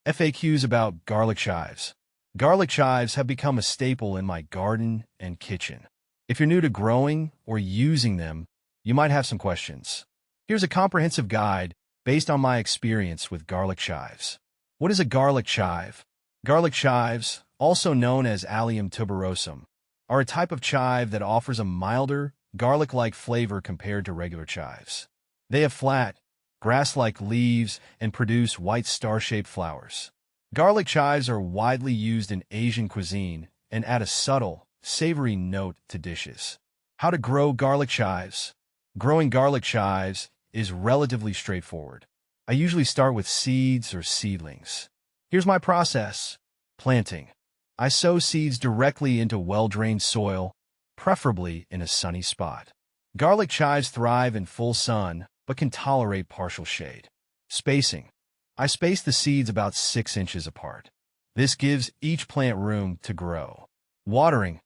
FAQs about garlic chives. Garlic chives have become a staple in my garden and kitchen. If you're new to growing or using them, you might have some questions. Here's a comprehensive guide based on my experience with garlic chives. What is a garlic chive? Garlic chives, also known as Allium tuberosum, are a type of chive that offers a milder, garlic-like flavor compared to regular chives. They have flat, grass-like leaves and produce white star-shaped flowers. Garlic chives are widely used in Asian cuisine and add a subtle, savory note to dishes. How to grow garlic chives? Growing garlic chives is relatively straightforward. I usually start with seeds or seedlings. Here's my process. Planting. I sow seeds directly into well-drained soil, preferably in a sunny spot. Garlic chives thrive in full sun, but can tolerate partial shade. Spacing. I space the seeds about 6 inches apart. This gives each plant room to grow. Watering.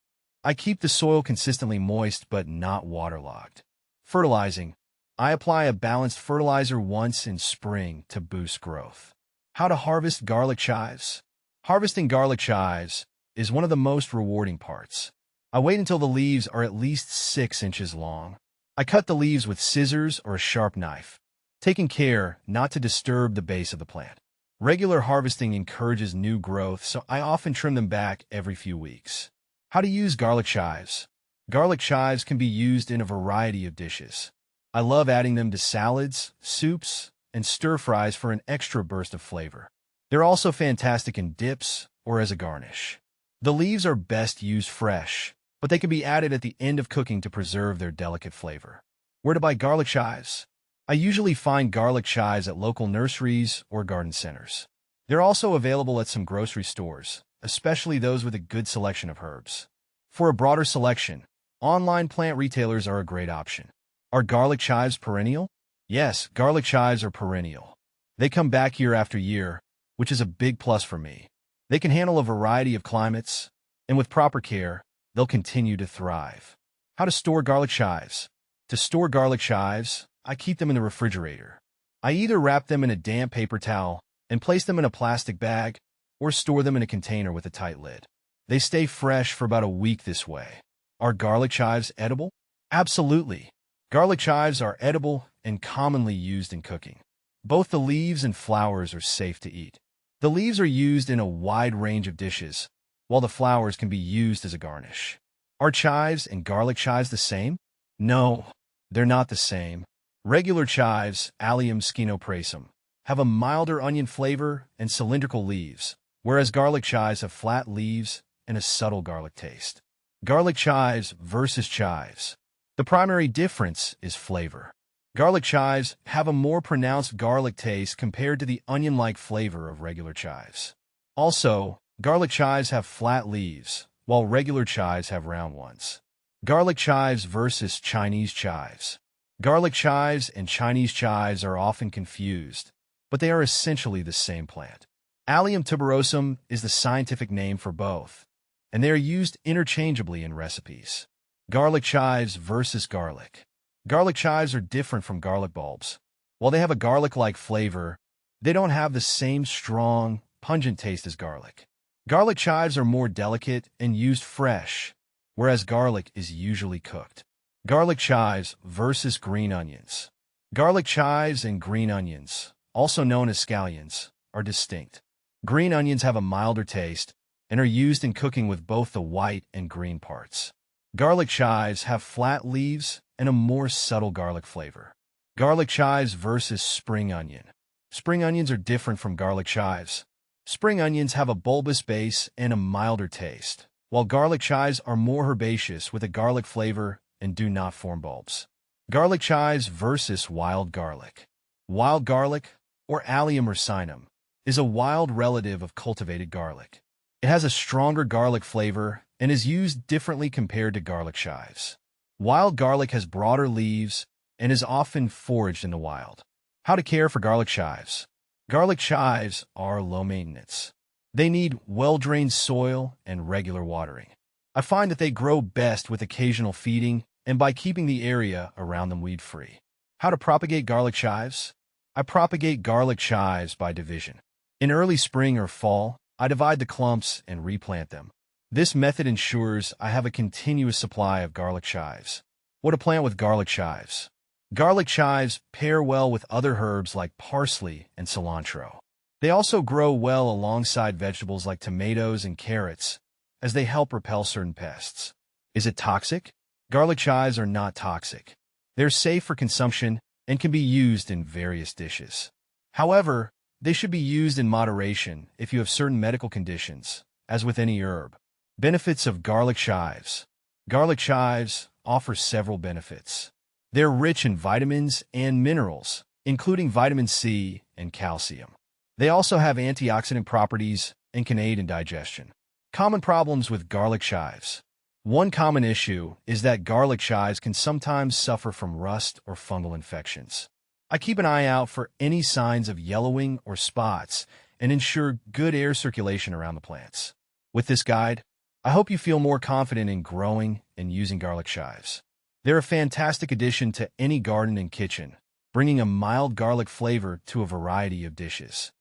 I keep the soil consistently moist but not waterlogged. Fertilizing. I apply a balanced fertilizer once in spring to boost growth. How to harvest garlic chives? Harvesting garlic chives is one of the most rewarding parts. I wait until the leaves are at least 6 inches long. I cut the leaves with scissors or a sharp knife, taking care not to disturb the base of the plant. Regular harvesting encourages new growth, so I often trim them back every few weeks. How to use garlic chives? Garlic chives can be used in a variety of dishes. I love adding them to salads, soups, and stir-fries for an extra burst of flavor. They're also fantastic in dips or as a garnish. The leaves are best used fresh, but they can be added at the end of cooking to preserve their delicate flavor. Where to buy garlic chives? I usually find garlic chives at local nurseries or garden centers. They're also available at some grocery stores, especially those with a good selection of herbs. For a broader selection, online plant retailers are a great option. Are garlic chives perennial? Yes, garlic chives are perennial. They come back year after year, which is a big plus for me. They can handle a variety of climates, and with proper care, they'll continue to thrive. How to store garlic chives? To store garlic chives, I keep them in the refrigerator. I either wrap them in a damp paper towel and place them in a plastic bag, or store them in a container with a tight lid. They stay fresh for about a week this way. Are garlic chives edible? Absolutely. Garlic chives are edible and commonly used in cooking. Both the leaves and flowers are safe to eat. The leaves are used in a wide range of dishes, while the flowers can be used as a garnish. Are chives and garlic chives the same? No, they're not the same. Regular chives, Allium schenoprasum, have a milder onion flavor and cylindrical leaves, whereas garlic chives have flat leaves and a subtle garlic taste. Garlic chives versus chives. The primary difference is flavor. Garlic chives have a more pronounced garlic taste compared to the onion-like flavor of regular chives. Also, garlic chives have flat leaves, while regular chives have round ones. Garlic chives versus Chinese chives. Garlic chives and Chinese chives are often confused, but they are essentially the same plant. Allium tuberosum is the scientific name for both, and they are used interchangeably in recipes. Garlic chives versus garlic. Garlic chives are different from garlic bulbs. While they have a garlic-like flavor, they don't have the same strong, pungent taste as garlic. Garlic chives are more delicate and used fresh, whereas garlic is usually cooked. Garlic chives versus green onions. Garlic chives and green onions, also known as scallions, are distinct. Green onions have a milder taste and are used in cooking with both the white and green parts. Garlic chives have flat leaves and a more subtle garlic flavor. Garlic chives versus spring onion. Spring onions are different from garlic chives. Spring onions have a bulbous base and a milder taste, while garlic chives are more herbaceous with a garlic flavor and do not form bulbs. Garlic chives versus wild garlic. Wild garlic, or Allium ursinum, is a wild relative of cultivated garlic. It has a stronger garlic flavor and is used differently compared to garlic chives. Wild garlic has broader leaves and is often foraged in the wild. How to care for garlic chives. Garlic chives are low maintenance. They need well-drained soil and regular watering. I find that they grow best with occasional feeding and by keeping the area around them weed-free. How to propagate garlic chives? I propagate garlic chives by division. In early spring or fall, I divide the clumps and replant them. This method ensures I have a continuous supply of garlic chives. What to plant with garlic chives? Garlic chives pair well with other herbs like parsley and cilantro. They also grow well alongside vegetables like tomatoes and carrots, as they help repel certain pests. Is it toxic? Garlic chives are not toxic. They're safe for consumption and can be used in various dishes. However, they should be used in moderation if you have certain medical conditions, as with any herb. Benefits of garlic chives. Garlic chives offer several benefits. They're rich in vitamins and minerals, including vitamin C and calcium. They also have antioxidant properties and can aid in digestion. Common problems with garlic chives. One common issue is that garlic chives can sometimes suffer from rust or fungal infections. I keep an eye out for any signs of yellowing or spots and ensure good air circulation around the plants. With this guide, I hope you feel more confident in growing and using garlic chives. They're a fantastic addition to any garden and kitchen, bringing a mild garlic flavor to a variety of dishes.